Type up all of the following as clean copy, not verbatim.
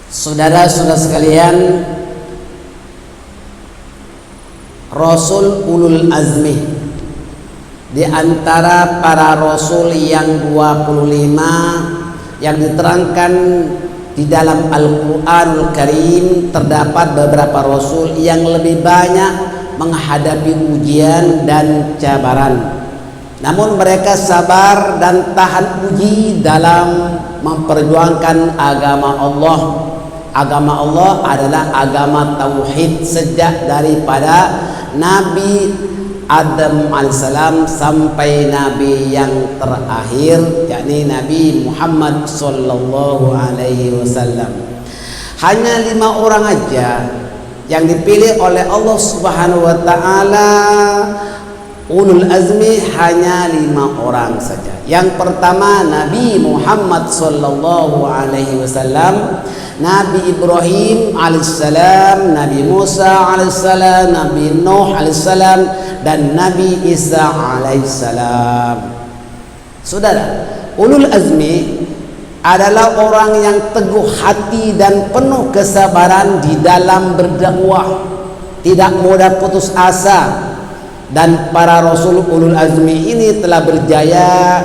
Saudara-saudara sekalian, Rasul ulul azmi di antara para rasul yang 25 yang diterangkan di dalam Al-Qur'anul Karim, terdapat beberapa rasul yang lebih banyak menghadapi ujian dan cabaran. Namun mereka sabar dan tahan uji dalam memperjuangkan agama Allah. Agama Allah adalah agama tauhid sejak daripada Nabi Adam alaihissalam sampai Nabi yang terakhir, yakni Nabi Muhammad sallallahu alaihi wasallam. Hanya 5 orang aja yang dipilih oleh Allah Subhanahu wa taala ulul azmi, hanya 5 orang saja. Yang pertama Nabi Muhammad sallallahu alaihi wasallam, Nabi Ibrahim alaihissalam, Nabi Musa alaihissalam, Nabi Nuh alaihissalam, dan Nabi Isa alaihissalam. Saudara, ulul azmi adalah orang yang teguh hati dan penuh kesabaran di dalam berdakwah, tidak mudah putus asa. Dan para rasul ulul azmi ini telah berjaya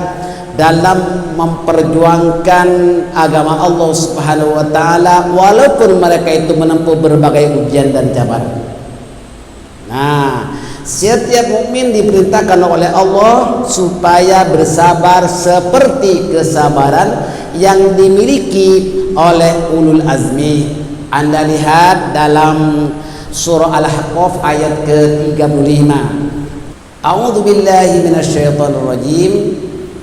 dalam memperjuangkan agama Allah Subhanahu wa taala walaupun mereka itu menempuh berbagai ujian dan cabaran. Nah, setiap mukmin diperintahkan oleh Allah supaya bersabar seperti kesabaran yang dimiliki oleh ulul azmi. Anda lihat dalam surah Al-Ahqaf ayat ke-35. A'udzu billahi minasyaitonir rajim.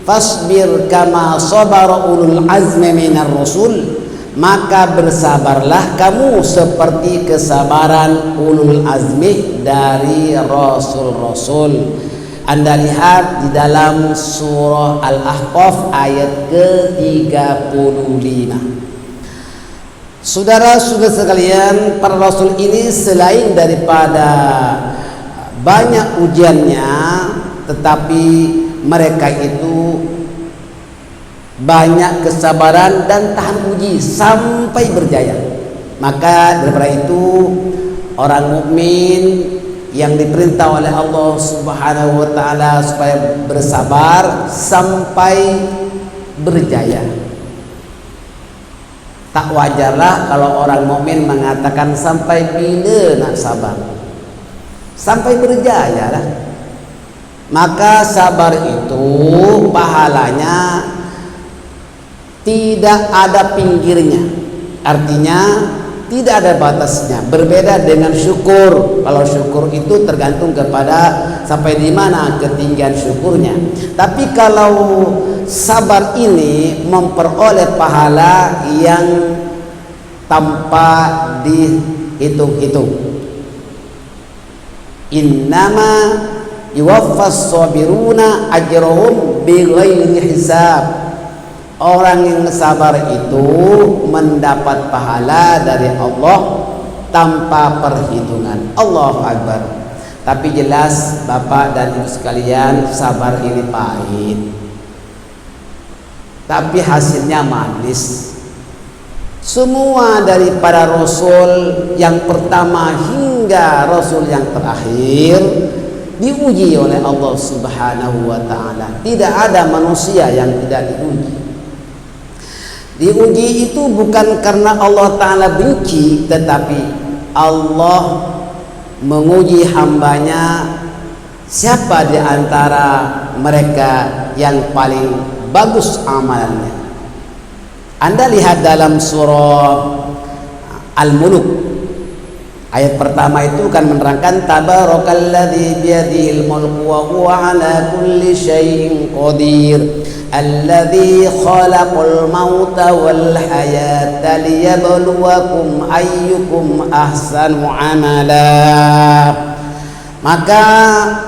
Fasbir kama sabara ulul azmi minar rusul, maka bersabarlah kamu seperti kesabaran ulul azmi dari rasul-rasul. Anda lihat di dalam surah Al-Ahqaf ayat ke-35. Saudara-saudara sekalian, para rasul ini selain daripada banyak ujiannya, tetapi mereka itu banyak kesabaran dan tahan uji sampai berjaya. Maka daripada itu orang mukmin yang diperintah oleh Allah Subhanahu wa taala supaya bersabar sampai berjaya. Tak wajarlah kalau orang mukmin mengatakan sampai bila nak sabar, sampai berjaya lah. Maka sabar itu pahalanya tidak ada pinggirnya, artinya tidak ada batasnya. Berbeda dengan syukur. Kalau syukur itu tergantung kepada sampai di mana ketinggian syukurnya. Tapi kalau sabar ini memperoleh pahala yang tanpa dihitung-hitung. Innama yuwaffas sabiruna ajrahum bighairi hisab. Orang yang sabar itu mendapat pahala dari Allah tanpa perhitungan. Allahu Akbar. Tapi jelas Bapak dan Ibu sekalian, sabar ini pahit, tapi hasilnya manis. Semua daripada rasul yang pertama hingga rasul yang terakhir diuji oleh Allah Subhanahu wa taala. Tidak ada manusia yang tidak diuji. Diuji itu bukan karena Allah taala benci, tetapi Allah menguji hambanya siapa di antara mereka yang paling bagus amalannya. Anda lihat dalam surah Al-Mulk ayat pertama itu kan menerangkan tabarakalladzi biyadihil mulku wa huwa ala kulli syai'in qadir alladzi khalaqal mauta wal hayata liyabluwakum ayyukum ahsanu amala. Maka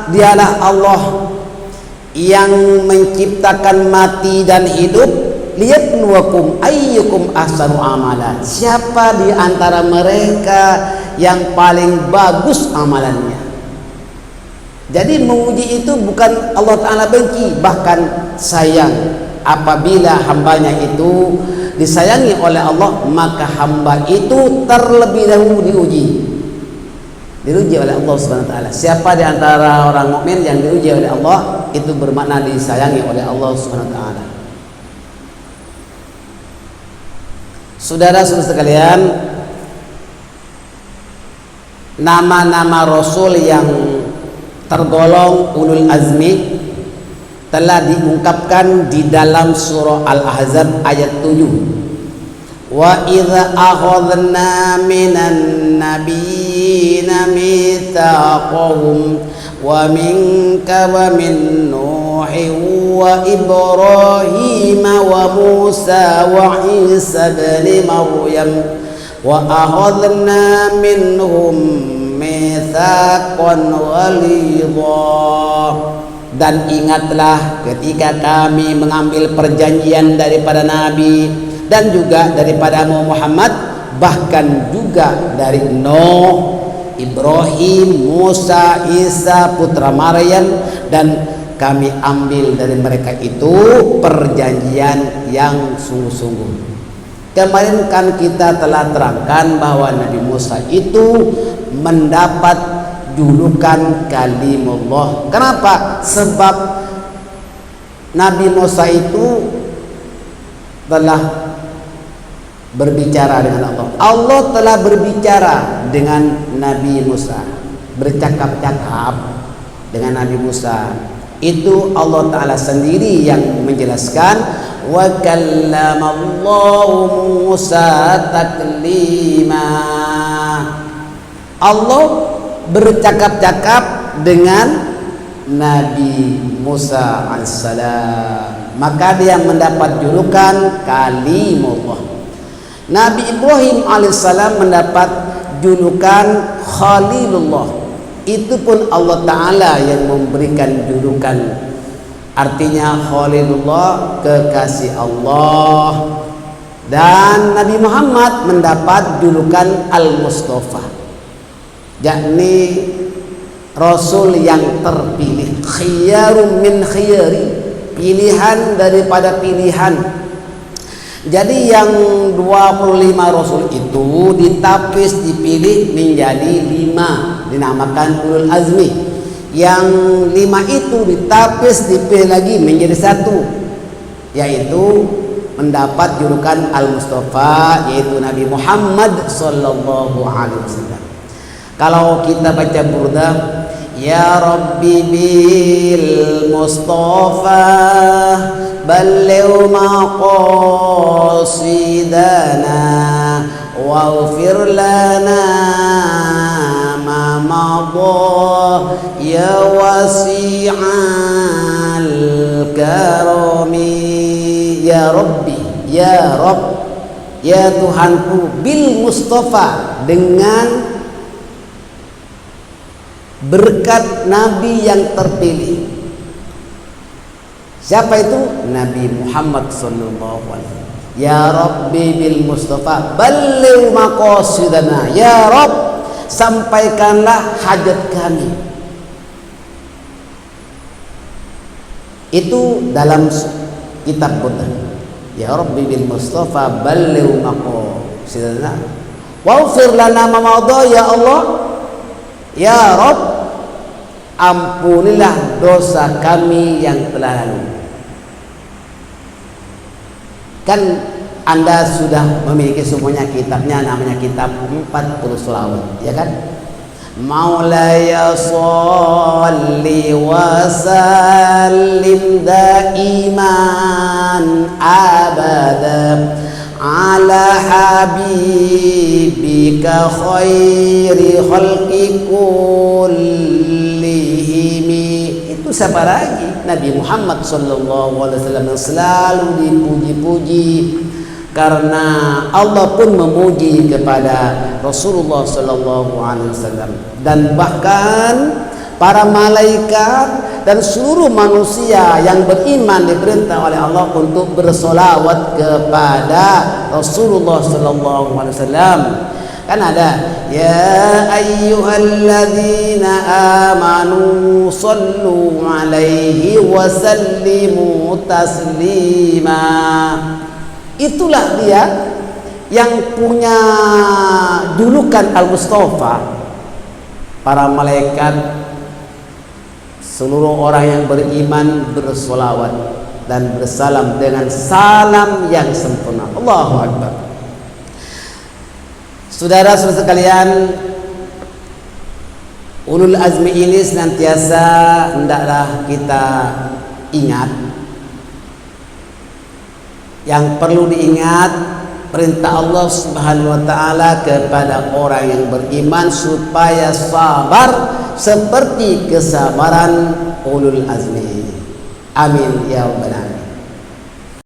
dialah Allah yang menciptakan mati dan hidup, liyabluwakum ayyukum ahsanu amala. Siapa di antara mereka yang paling bagus amalannya. Jadi menguji itu bukan Allah taala benci, bahkan sayang. apabila hambanya itu disayangi oleh Allah, maka hamba itu terlebih dahulu diuji oleh Allah Subhanahu wa taala. Siapa di antara orang mukmin yang diuji oleh Allah, itu bermakna disayangi oleh Allah Subhanahu wa taala. Saudara-saudara sekalian, nama-nama Rasul yang tergolong ulul azmi telah diungkapkan di dalam surah Al-Ahzab ayat 7. Wa idza akhadna minan nabiyyina mitsaqahum wa minka wa min Nuhin wa Ibrahim wa Musa wa Isa ibn Maryam wa akhadna minhum mitsaqan ghalidha. Dan ingatlah ketika kami mengambil perjanjian daripada Nabi dan juga daripada Muhammad, bahkan juga dari Nuh, Ibrahim, Musa, Isa putra Maryam, dan kami ambil dari mereka itu perjanjian yang sungguh-sungguh. Kemarin kan kita telah terangkan bahwa Nabi Musa itu mendapat julukan kalimullah. Kenapa? Sebab Nabi Musa itu telah berbicara dengan Allah. Allah telah berbicara dengan Nabi Musa, bercakap-cakap dengan Nabi Musa. Itu Allah Ta'ala sendiri yang menjelaskan, wa kallamallahu Musa taklima. Allah bercakap-cakap dengan Nabi Musa alaihissalam, maka dia mendapat julukan kalimullah. Nabi Ibrahim alaihissalam mendapat julukan khalilullah. Itu pun Allah Ta'ala yang memberikan julukan, artinya khalilullah, kekasih Allah. Dan Nabi Muhammad mendapat julukan al-Mustafa, yakni Rasul yang terpilih, khiyarun min khiyari, pilihan daripada pilihan. Jadi yang 25 Rasul itu ditapis, dipilih menjadi 5, dinamakan ulul azmi. Yang 5 itu ditapis, dipilih lagi menjadi 1, yaitu mendapat julukan al-Mustafa, yaitu Nabi Muhammad sallallahu alaihi wasallam. Kalau kita baca burda, ya Rabbi bil Mustafa balligh maqasidana waghfir lana ma madha ya wasi'al karami. Ya Rabbi, ya Rabb, ya Tuhanku, bil Mustafa, dengan berkat Nabi yang terpilih. Siapa itu? Nabi Muhammad sallallahu alaihi wasallam. Ya Rabbi bil Mustafa balligh maqasidana. Ya Rabb, sampaikanlah hajat kami. Itu dalam kitab Buddha. Ya Rabbi bil Mustafa balligh maqasidana waghfir lana ma madha. Ya Allah, ya Rabb, ampunilah dosa kami yang telah lalu. Kan Anda sudah memiliki semuanya kitabnya, namanya kitab 40 selawat, ya kan? Maulaya sholli wa sallim daiman abada ala habibika khairi khalqi kullihim. Itu siapa lagi? Nabi Muhammad sallallahu alaihi wasallam yang selalu dipuji-puji, karena Allah pun memuji kepada Rasulullah sallallahu alaihi wasallam. Dan bahkan para malaikat dan seluruh manusia yang beriman diperintah oleh Allah untuk bersolawat kepada Rasulullah sallallahu alaihi wasallam. Kan ada ya ayyuhalladzina amanu sallu alaihi wa sallimu taslima. Itulah dia yang punya julukan Al-Mustafa. Para malaikat, seluruh orang yang beriman bersolawat dan bersalam dengan salam yang sempurna. Allahu Akbar. Saudara-saudara sekalian, ulul azmi ini senantiasa hendaklah kita ingat. Yang perlu diingat perintah Allah Subhanahu wa taala kepada orang yang beriman supaya sabar seperti kesabaran ulul azmi. Amin ya rabbal alamin.